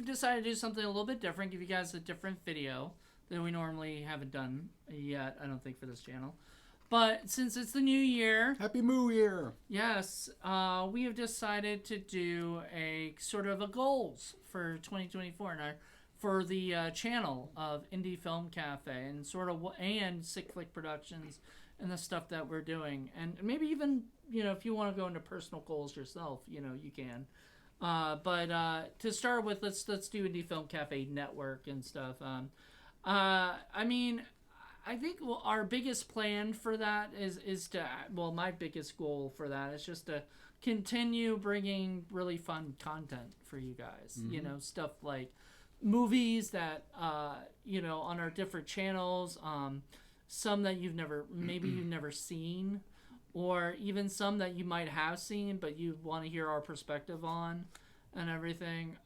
decided to do something a little bit different, give you guys a different video that we normally haven't done yet, I don't think, for this channel. But since it's the new year... Happy Moo Year! Yes, we have decided to do a sort of a goals for 2024 and for the channel of Indie Film Cafe and and Sick Flick Productions and the stuff that we're doing. And maybe even, if you want to go into personal goals yourself, you can. But to start with, let's do Indie Film Cafe Network and stuff. I think our biggest plan for that is to, my biggest goal for that is just to continue bringing really fun content for you guys. Mm-hmm. Stuff like movies that, on our different channels, some that you've never seen, or even some that you might have seen, but you want to hear our perspective on and everything.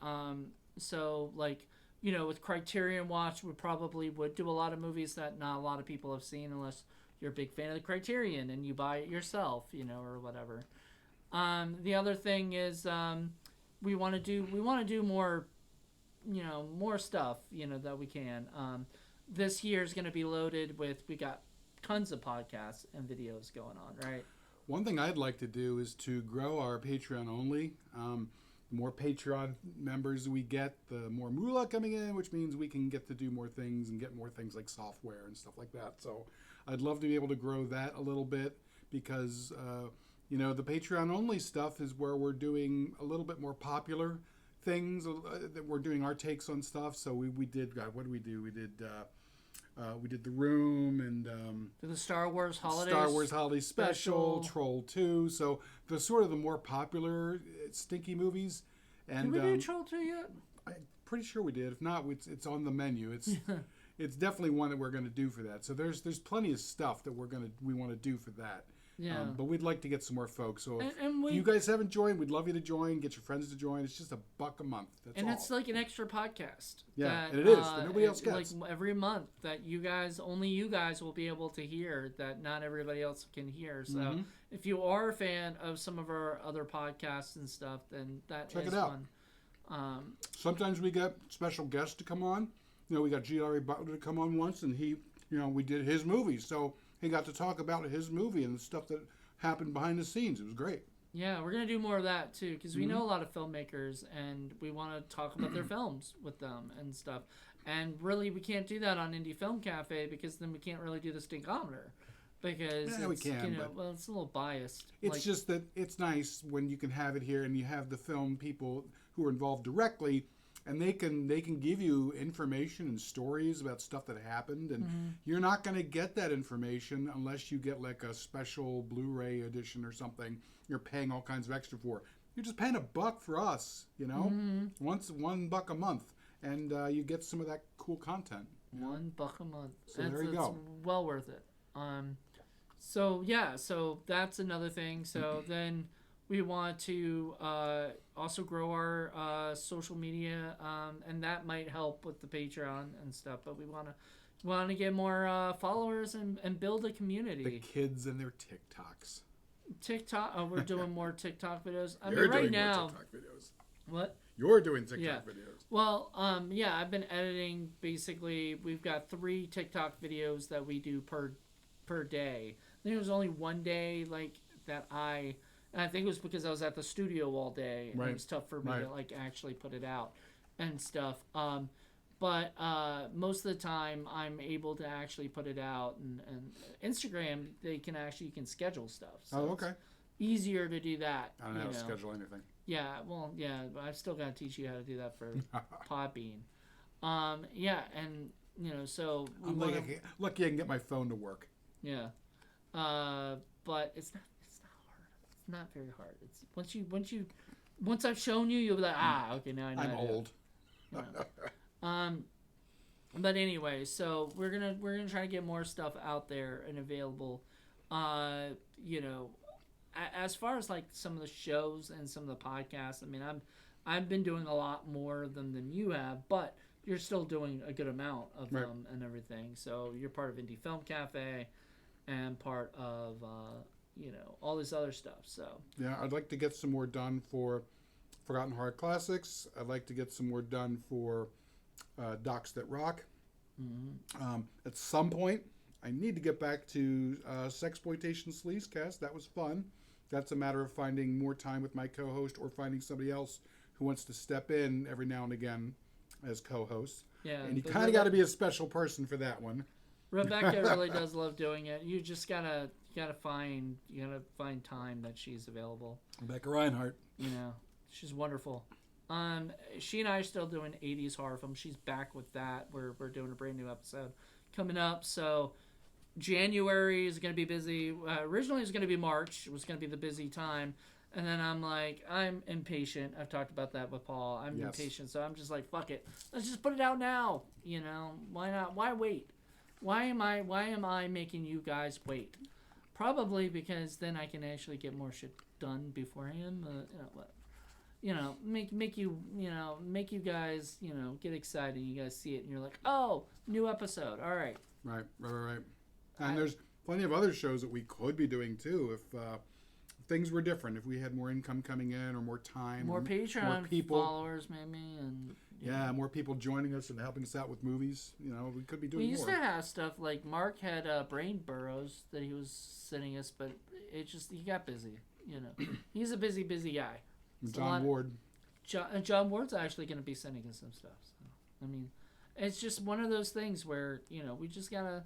With Criterion Watch, we probably would do a lot of movies that not a lot of people have seen unless you're a big fan of the Criterion and you buy it yourself, or whatever. The other thing is we want to do more, more stuff, that we can. This year is going to be loaded with, we got tons of podcasts and videos going on, right? One thing I'd like to do is to grow our Patreon only. The more Patreon members we get, the more moolah coming in, which means we can get to do more things and get more things like software and stuff like that. So I'd love to be able to grow that a little bit because, the Patreon only stuff is where we're doing a little bit more popular things, that we're doing our takes on stuff. So we did, what did we do? We did The Room and the Star Wars Holiday Special, Troll 2. So the sort of the more popular stinky movies. And did we do Troll 2 yet? I'm pretty sure we did. If not, it's on the menu. It's definitely one that we're going to do for that. So there's plenty of stuff that we want to do for that. Yeah. But we'd like to get some more folks. So if you guys haven't joined, we'd love you to join. Get your friends to join. It's just $1 a month. That's all. And it's like an extra podcast. Yeah, and it is. That nobody else gets. Like every month that only you guys will be able to hear that not everybody else can hear. So if you are a fan of some of our other podcasts and stuff, then check it out. Fun. Sometimes we get special guests to come on. We got G. Larry Butler to come on once, and he, we did his movie. So he got to talk about his movie and the stuff that happened behind the scenes. It was great. Yeah, we're going to do more of that, too, because we know a lot of filmmakers, and we want to talk about their films with them and stuff. And really, we can't do that on Indie Film Cafe, because then we can't really do the Stinkometer. Because we can, but it's a little biased. It's just that it's nice when you can have it here, and you have the film people who are involved directly, and they can give you information and stories about stuff that happened, and you're not going to get that information unless you get like a special Blu-ray edition or something. You're paying all kinds of extra for. You're just paying $1 for us, once $1 a month, and you get some of that cool content. $1 a month. So there you go. It's well worth it. So that's another thing. So then we want to also grow our social media, and that might help with the Patreon and stuff. But we want to get more followers and build a community. The kids and their TikToks. TikTok. Oh, we're doing more TikTok videos. You're doing more TikTok videos. What? You're doing TikTok videos. Well, I've been editing. Basically, we've got 3 TikTok videos that we do per day. I think it was only one day that I think it was because I was at the studio all day, and it was tough for me to actually put it out and stuff. But most of the time, I'm able to actually put it out. And Instagram, you can schedule stuff. So okay. It's easier to do that. I don't know how to schedule anything. Yeah, but I've still got to teach you how to do that for Podbean. So I'm lucky I can get my phone to work. Yeah, but it's not hard. It's not very hard. It's once I've shown you, you'll be like, okay, now I know. I'm old. But anyway, so we're gonna try to get more stuff out there and available. As far as some of the shows and some of the podcasts, I mean, I've been doing a lot more of them than you have, but you're still doing a good amount of them and everything. So you're part of Indie Film Cafe and part of all this other stuff. So yeah, I'd like to get some more done for Forgotten Horror Classics. I'd like to get some more done for Docs That Rock. At some point, I need to get back to Sexploitation Sleazecast. That was fun. That's a matter of finding more time with my co-host or finding somebody else who wants to step in every now and again as co-host. Yeah, And you kind of got to be a special person for that one. Rebecca really does love doing it. You just gotta find time that she's available. Rebecca Reinhardt. You know, she's wonderful. She and I are still doing 80s horror films. She's back with that. We're doing a brand new episode coming up. So January is going to be busy. Originally it was going to be March. It was going to be the busy time. And then I'm like, I'm impatient. I've talked about that with Paul. I'm impatient. So I'm just like, fuck it. Let's just put it out now. You know, why not? Why wait? Why am I making you guys wait? Probably because then I can actually get more shit done beforehand. Make you guys, get excited. You guys see it and you're like, oh, new episode. All right. Right. And there's plenty of other shows that we could be doing too if things were different. If we had more income coming in or more time, more Patreon more people, followers, maybe, and more people joining us and helping us out with movies. We could be doing more. We used to have stuff like Mark had brain burrows that he was sending us, but he got busy. He's a busy guy. John Ward. John Ward's actually going to be sending us some stuff. So, it's just one of those things where we just gotta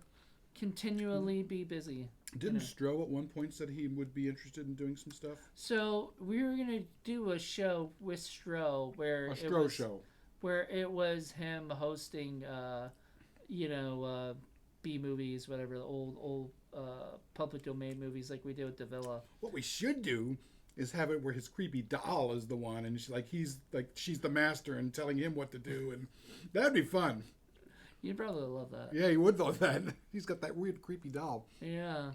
continually be busy. Didn't Stroh at one point said he would be interested in doing some stuff? So we were gonna do a show with Stroh where where it was him hosting, B movies, whatever, the old public domain movies like we did with Davila. What we should do is have it where his creepy doll is the one, and she's the master and telling him what to do, and that'd be fun. You'd probably love that. Yeah, he would love that. He's got that weird creepy doll. Yeah.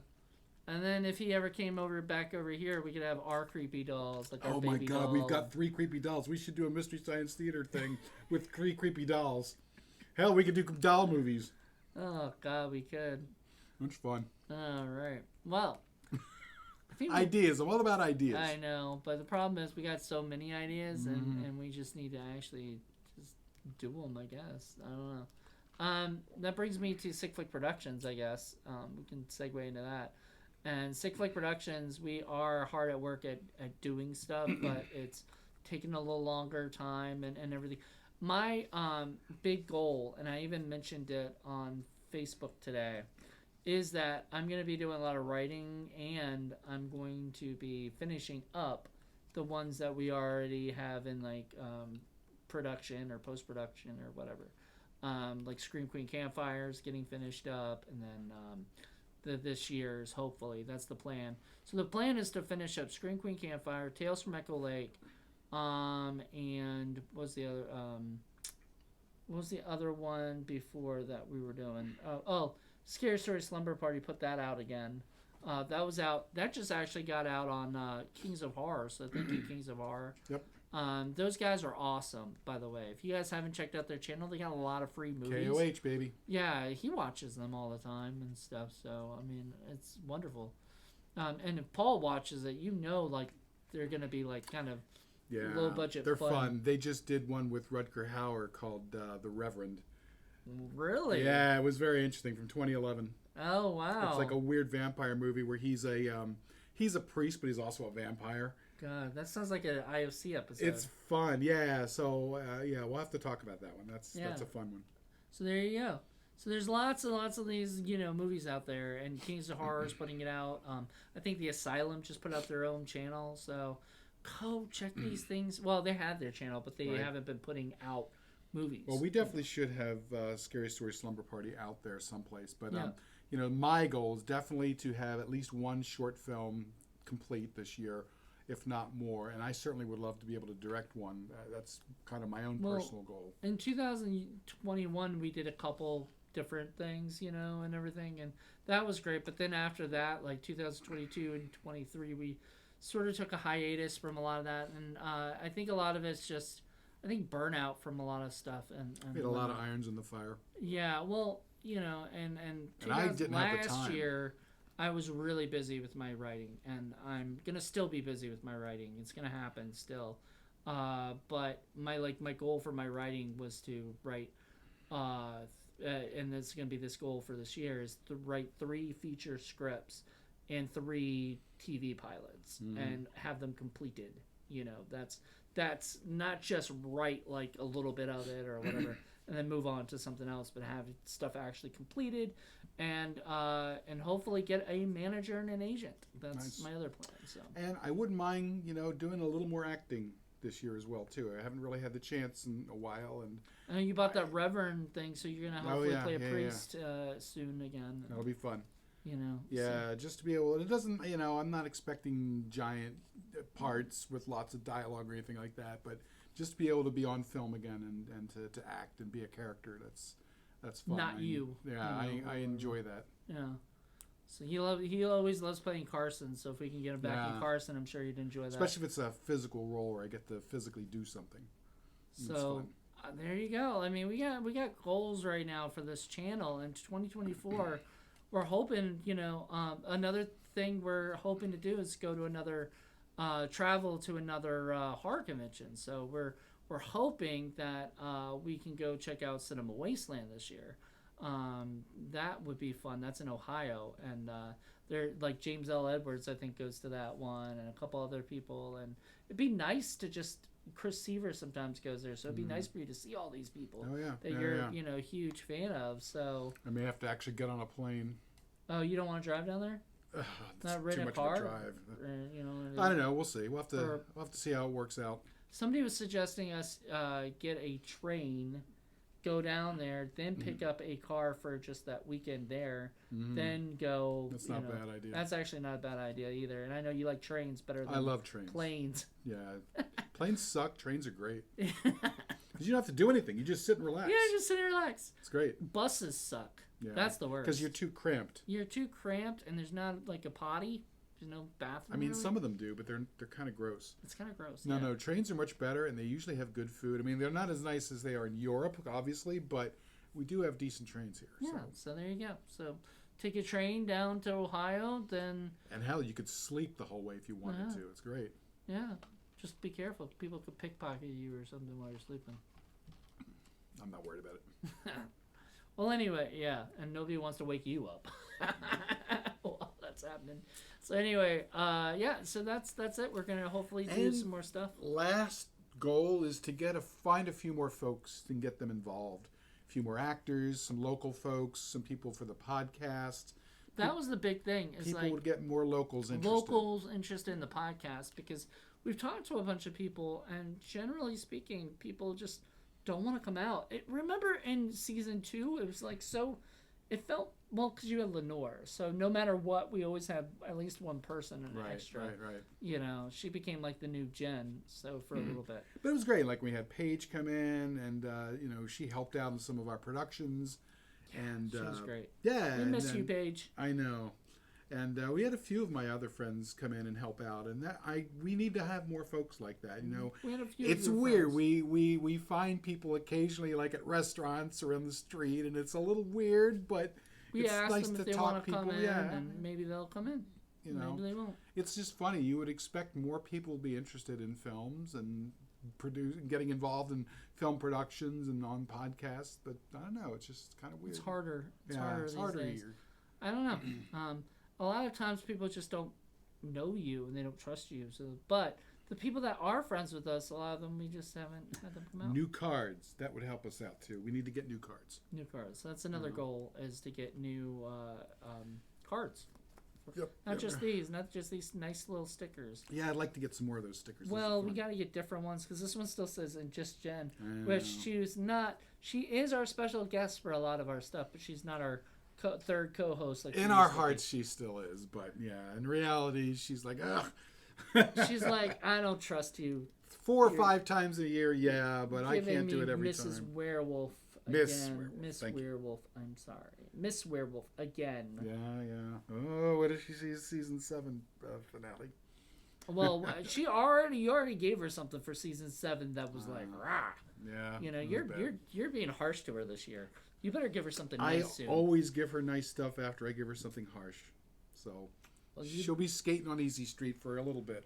And then if he ever came back over here, we could have our creepy dolls. Like our oh my baby God, doll. we've got 3 creepy dolls. We should do a Mystery Science Theater thing with 3 creepy dolls. Hell, we could do doll movies. Oh God, we could. That's fun. All right. Well. Ideas. I'm all about ideas. I know, but the problem is we got so many ideas, and we just need to actually just do them, I guess. I don't know. That brings me to Sick Flick Productions, I guess. We can segue into that. And Sick Flick Productions, we are hard at work at doing stuff, but it's taking a little longer time and everything. My big goal, and I even mentioned it on Facebook today, is that I'm going to be doing a lot of writing, and I'm going to be finishing up the ones that we already have in production or post-production or whatever. Like Scream Queen Campfires getting finished up, and then this year's, hopefully. That's the plan. So the plan is to finish up Scream Queen Campfire, Tales from Echo Lake, and what was the other one before that we were doing? Scary Story Slumber Party, put that out again. That was out. That just actually got out on Kings of Horror. So thank you, Kings of Horror. Yep. Those guys are awesome, by the way. If you guys haven't checked out their channel, they got a lot of free movies. KOH, baby. Yeah, he watches them all the time and stuff. So it's wonderful. And if Paul watches it, they're gonna be kind of low budget. They're fun. They just did one with Rutger Hauer called The Reverend. Really? Yeah, it was very interesting, from 2011. Oh wow! It's like a weird vampire movie where he's a priest, but he's also a vampire. God, that sounds like an IOC episode. It's fun, yeah. So we'll have to talk about that one. That's a fun one. So there you go. So there's lots and lots of these movies out there, and Kings of Horror is putting it out. I think the Asylum just put out their own channel, so go check these things. Well, they have their channel, but they haven't been putting out movies. Well, we definitely should have Scary Story Slumber Party out there someplace. But, my goal is definitely to have at least one short film complete this year, if not more. And I certainly would love to be able to direct one. That's kind of my own personal goal. In 2021, we did a couple different things, and everything. And that was great. But then after that, like 2022 and 23, we sort of took a hiatus from a lot of that. And I think a lot of it's just... I think burnout from a lot of stuff, and we had a lot of irons in the fire. Yeah, well, and I didn't have the time. Last year, I was really busy with my writing, and I'm gonna still be busy with my writing. It's gonna happen still. But my goal for my writing was to write, and this is going to be this goal for this year, is to write 3 feature scripts and 3 TV pilots and have them completed. That's not just write like a little bit of it or whatever and then move on to something else, but have stuff actually completed and hopefully get a manager and an agent. That's Nice. my other plan. So And I wouldn't mind, doing a little more acting this year as well too. I haven't really had the chance in a while, and I know you bought that Reverend thing, so you're gonna hopefully play a priest soon again. that'll be fun. So. Just to be able. It doesn't. I'm not expecting giant parts with lots of dialogue or anything like that, but just to be able to be on film again and to act and be a character. That's fun. Not you. Yeah, I enjoy that. Yeah. So he always loves playing Carson. So if we can get him back in Carson, I'm sure you'd enjoy that. Especially if it's a physical role where I get to physically do something. So there you go. I mean, we got goals right now for this channel in 2024. We're hoping, another thing we're hoping to do is go to another travel to another horror convention. So we're hoping that we can go check out Cinema Wasteland this year. That would be fun. That's in Ohio, and they're like James L. Edwards, I think, goes to that one, and a couple other people. And it'd be nice to just Chris Seaver sometimes goes there, so it'd be nice for you to see all these people that you're a huge fan of. So I may have to actually get on a plane. Oh, you don't want to drive down there? Not rent too a much car? of a drive. I don't know. We'll see. We'll have to see how it works out. Somebody was suggesting us get a train, go down there, then pick up a car for just that weekend there, then go. That's not a bad idea. That's actually not a bad idea either. And I know you like trains better than I love trains. Planes. Yeah, planes suck. Trains are great. Because you don't have to do anything. You just sit and relax. Yeah, just sit and relax. It's great. Buses suck. Yeah. That's the worst. Because you're too cramped. You're too cramped, and there's not like a potty. There's no bathroom. I mean, really. some of them do, but they're kind of gross. It's kind of gross. No, trains are much better, and they usually have good food. I mean, they're not as nice as they are in Europe, obviously, but we do have decent trains here. Yeah, so there you go. So take a train down to Ohio, then... And hell, you could sleep the whole way if you wanted to. It's great. Yeah, just be careful. People could pickpocket you or something while you're sleeping. I'm not worried about it. Well, anyway, yeah, and nobody wants to wake you up. Well, that's happening. So anyway, so that's it. We're gonna hopefully do some more stuff. Last goal is to find a few more folks and get them involved. A few more actors, some local folks, some people for the podcast. That was the big thing. Is people would get more locals interested. Locals interested in the podcast, because we've talked to a bunch of people, and generally speaking, people just don't want to come out. Remember in season 2, it was like so. It felt because you had Lenore, so no matter what, we always had at least one person and an extra. Right. She became like the new Jen, so for a little bit. But it was great. Like we had Paige come in, and she helped out in some of our productions. And she was great. Yeah, we miss you, Paige. I know. And we had a few of my other friends come in and help out, and we need to have more folks like that. We had a few. It's weird. We find people occasionally, like at restaurants or on the street, and it's a little weird, but we it's ask nice them if to they talk want to people. come in, Yeah, and maybe they'll come in. Maybe they won't. It's just funny. You would expect more people to be interested in films and getting involved in film productions and on podcasts, but I don't know. It's just kind of weird. It's harder. It's harder these days. Here. I don't know. A lot of times people just don't know you and they don't trust you. So, but the people that are friends with us, a lot of them we just haven't had them come out. New cards, that would help us out too. We need to get new cards. New cards. That's another goal, is to get new cards. Not just these nice little stickers. Yeah, I'd like to get some more of those stickers. Well, we got to get different ones, because this one still says "and just Jen," which she's not. She is our special guest for a lot of our stuff, but she's not our third co-host. Like in our hearts, she still is, but yeah, in reality, she's like, ugh. She's like, I don't trust you. 4 or 5 times a year, yeah, but I can't do it every Mrs. time. Werewolf again. Miss Werewolf. I'm sorry, Miss Werewolf again. Yeah. Oh, what if she sees season 7 finale? Well, you already gave her something for season 7 that was like, rah. Yeah. You're being harsh to her this year. You better give her something nice soon. I always give her nice stuff after I give her something harsh. So she'll be skating on easy street for a little bit.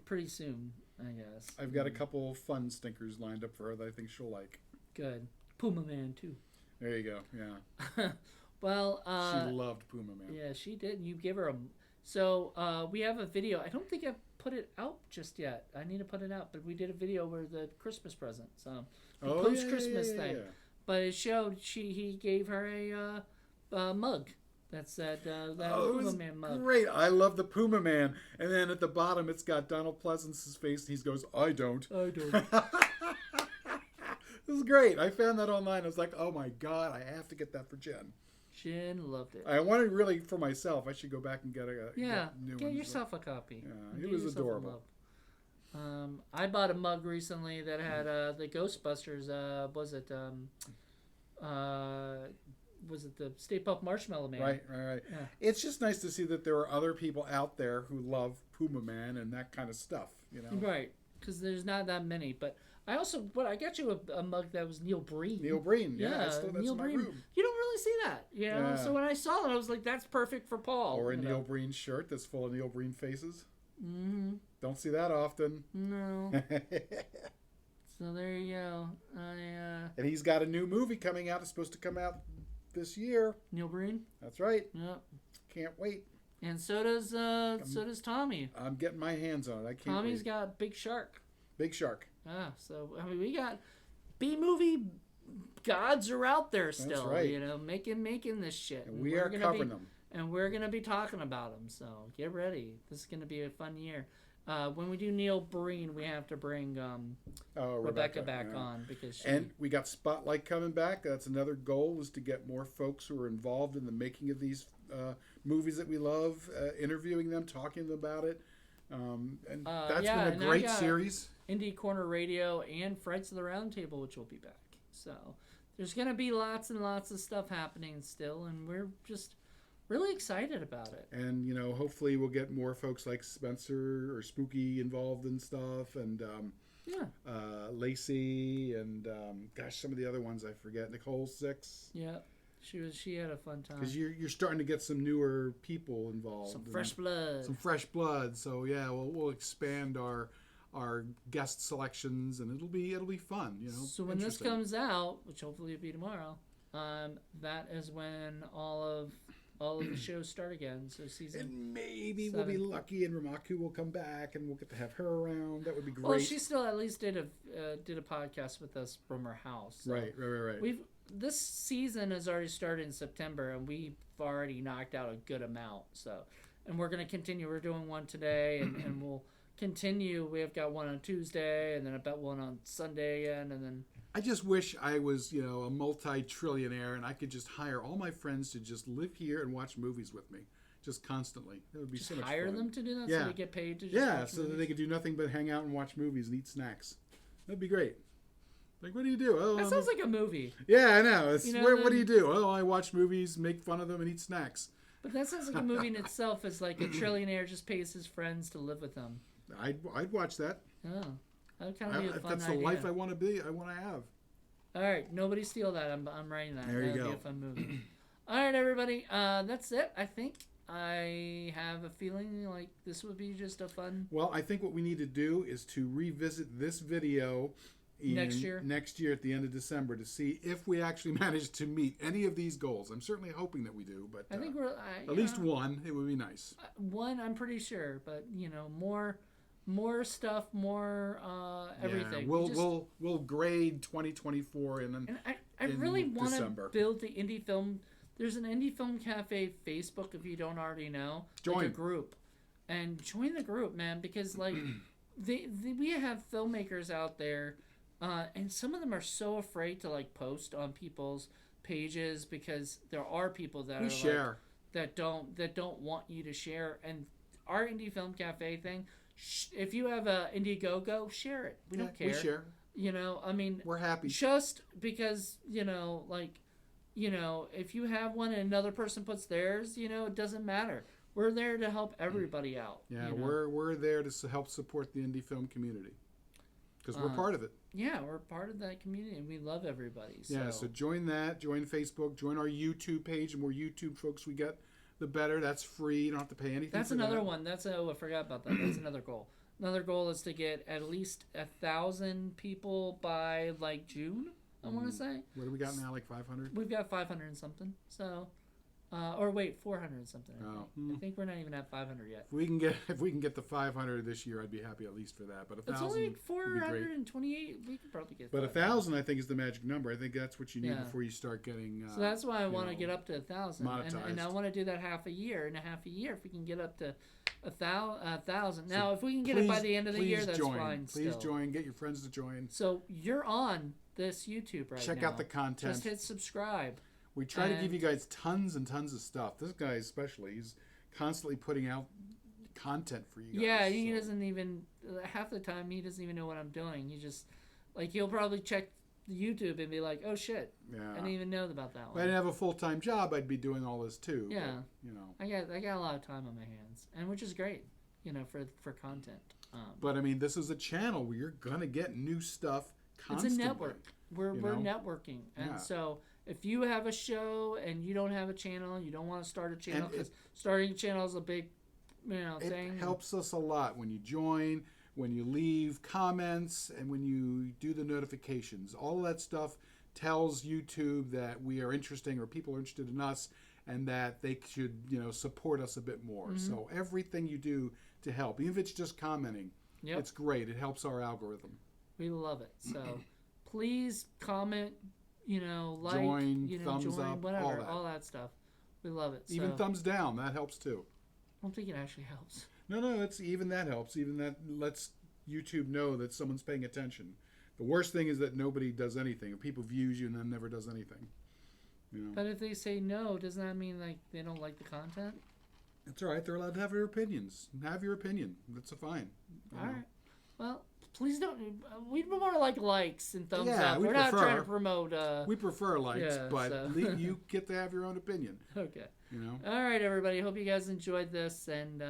pretty soon, I guess. I've got a couple fun stinkers lined up for her that I think she'll like. Good. Puma Man too. There you go. Yeah. Well, She loved Puma Man. yeah, she did. You give her a. So we have a video. I don't think I've put it out just yet. I need to put it out, but we did a video where the Christmas presents, the post Christmas thing. Yeah. But it showed he gave her a mug. That's that It Puma was Man mug. great. I love the Puma Man. And then at the bottom, it's got Donald Pleasance's face, and he goes, "I don't." I don't. This is great. I found that online. I was like, "Oh my god, I have to get that for Jen." Jen loved it. I wanted really for myself. I should go back and get a new get one. yourself a copy. Yeah, Get it was yourself a adorable. mug. I bought a mug recently that had the Ghostbusters. Was it the Stay Puft Marshmallow Man? Right. Yeah. It's just nice to see that there are other people out there who love Puma Man and that kind of stuff. You know. Right, because there's not that many. But I got you a mug that was Neil Breen. Neil Breen. Yeah, that's Neil in my Breen. room. You don't really see that, you know. Yeah. So when I saw it, I was like, "That's perfect for Paul." Or a you Neil know? Breen shirt that's full of Neil Breen faces. Mm-hmm. Don't see that often. No. So there you go. And he's got a new movie coming out. It's supposed to come out this year. Neil Breen. That's right. Yep. Can't wait. And so does Tommy. I'm getting my hands on it. I can't Tommy's wait. got Big Shark. Big Shark. So I mean, we got B-movie gods are out there still. That's right. You know, making this shit. And we are covering them. And we're gonna be talking about them. So get ready. This is gonna be a fun year. When we do Neil Breen, we have to bring Rebecca back on because and we got Spotlight coming back. That's another goal, is to get more folks who are involved in the making of these movies that we love, interviewing them, talking to them about it. And that's been a great series. Indie Corner Radio and Frights of the Round Table, which will be back. So there's going to be lots and lots of stuff happening still, and we're just really excited about it. And, you know, hopefully we'll get more folks like Spencer or Spooky involved in stuff, and Lacey, and some of the other ones I forget. Nicole Six. Yeah, she had a fun time. Because you're starting to get some newer people involved. Some fresh blood. Some fresh blood. So yeah, we'll expand our guest selections, and it'll be fun. You know. So when this comes out, which hopefully will be tomorrow, that is when all of the shows start again. So season. And maybe 7. we'll be lucky, and Ramaku will come back, and we'll get to have her around. That would be great. Well, she still at least did a podcast with us from her house. So right. This season has already started in September, and we've already knocked out a good amount. So, and we're going to continue. We're doing one today, and we'll continue. We have got one on Tuesday, and then I bet one on Sunday again, and then. I just wish I was, you know, a multi-trillionaire, and I could just hire all my friends to just live here and watch movies with me, just constantly. It would be so much fun. Hire them to do that, yeah. So they get paid to just watch so movies? that they could do nothing but hang out and watch movies and eat snacks. That'd be great. Like, what do you do? Oh, that sounds like a movie. Yeah, I know. It's, you know, what do you do? Oh, I watch movies, make fun of them, and eat snacks. But that sounds like a movie in itself. Is like a trillionaire just pays his friends to live with him. I'd watch that. Oh, that would kind of be a fun That's idea. the life I want to have. All right, nobody steal that. I'm writing that. There you That'll go. Be a fun movie. All right, everybody. That's it. I think I have a feeling like this would be just a fun. Well, I think what we need to do is to revisit this video Next year at the end of December, to see if we actually manage to meet any of these goals. I'm certainly hoping that we do, but I think we're at least one. It would be nice. One, I'm pretty sure, but you know, more stuff, more everything. Yeah, we'll grade 2024 and I really want to December. build the indie film. There's an indie film cafe Facebook, if you don't already know. Join like a group, and join the group, man, because like we have filmmakers out there, and some of them are so afraid to like post on people's pages because there are people that share that don't want you to share. And our indie film cafe thing, if you have a Indiegogo, share it. We don't care. We share. You know, I mean, we're happy. Just because, you know, like, you know, if you have one and another person puts theirs, you know, it doesn't matter. We're there to help everybody out. Yeah, you know? we're there to help support the indie film community because we're part of it. Yeah, we're part of that community, and we love everybody. So. Yeah, so join that. Join Facebook. Join our YouTube page. The more YouTube folks we get, the better. That's free. You don't have to pay anything. That's another one. I forgot about that. That's another goal. Another goal is to get at least 1,000 people by like June. I want to say. What do we got now? Like 500? We've got 500 and something. So, or wait, 400 and something. I think we're not even at 500 yet. If we can get the 500 this year, I'd be happy at least for that. But 1,000. It's only like 428. We could probably get. But 1,000, I think, is the magic number. I think that's what you need before you start getting. So that's why I want to get up to 1,000, monetized. and I want to do that half a year. In a half a year, if we can get up to 1,000. Now, if we can get it by the end of the year, that's fine. Please join. Get your friends to join. So you're on this YouTube right now. Check out the content. Just hit subscribe. We try to give you guys tons and tons of stuff. This guy especially, he's constantly putting out content for you guys. Yeah, he doesn't even, half the time, he doesn't even know what I'm doing. He just, like, he'll probably check the YouTube and be like, oh shit, I didn't even know about that one. If I didn't have a full-time job, I'd be doing all this too. Yeah. But, you know. I got a lot of time on my hands, and which is great, you know, for content. But I mean, this is a channel where you're gonna get new stuff constantly. It's a network. We're networking, and so if you have a show and you don't have a channel, you don't want to start a channel, because starting a channel is a big, thing. It helps us a lot when you join, when you leave comments, and when you do the notifications. All of that stuff tells YouTube that we are interesting, or people are interested in us, and that they should, support us a bit more. Mm-hmm. So everything you do to help, even if it's just commenting, it's great. It helps our algorithm. We love it. So please comment, like, join, thumbs up, whatever, all that stuff. We love it. Even thumbs down, that helps too. I don't think it actually helps. No, even that helps. Even that lets YouTube know that someone's paying attention. The worst thing is that nobody does anything. If people views you and then never does anything. But if they say no, doesn't that mean like they don't like the content? It's all right. They're allowed to have their opinions. Have your opinion. That's fine. All right. Well, please don't. We more like likes and thumbs up. We're not trying to promote. We prefer likes, but you get to have your own opinion. Okay. All right, everybody. Hope you guys enjoyed this, and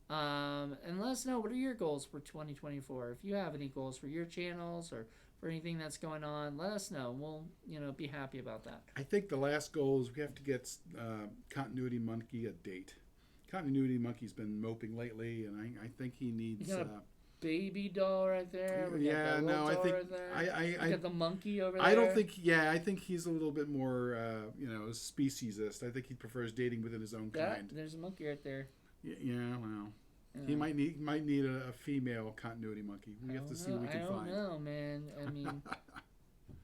let us know, what are your goals for 2024? If you have any goals for your channels or for anything that's going on, let us know. We'll be happy about that. I think the last goal is we have to get Continuity Monkey a date. Continuity Monkey's been moping lately, and I think he needs. Baby doll right there. We got I think right I got the monkey over there. I don't think. Yeah, I think he's a little bit more, speciesist. I think he prefers dating within his own kind. There's a monkey right there. Yeah, well, he might need a female Continuity Monkey. We have to see what we can find. I don't know, man. I mean,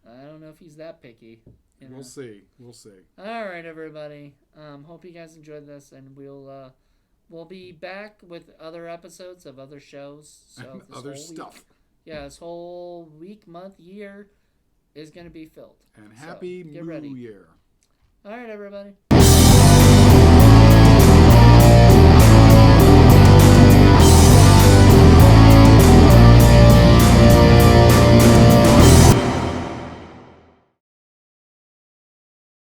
I don't know if he's that picky. We'll see. All right, everybody. Hope you guys enjoyed this, and we'll be back with other episodes of other shows. So other stuff. This whole week, month, year is going to be filled. And happy New Year. All right, everybody.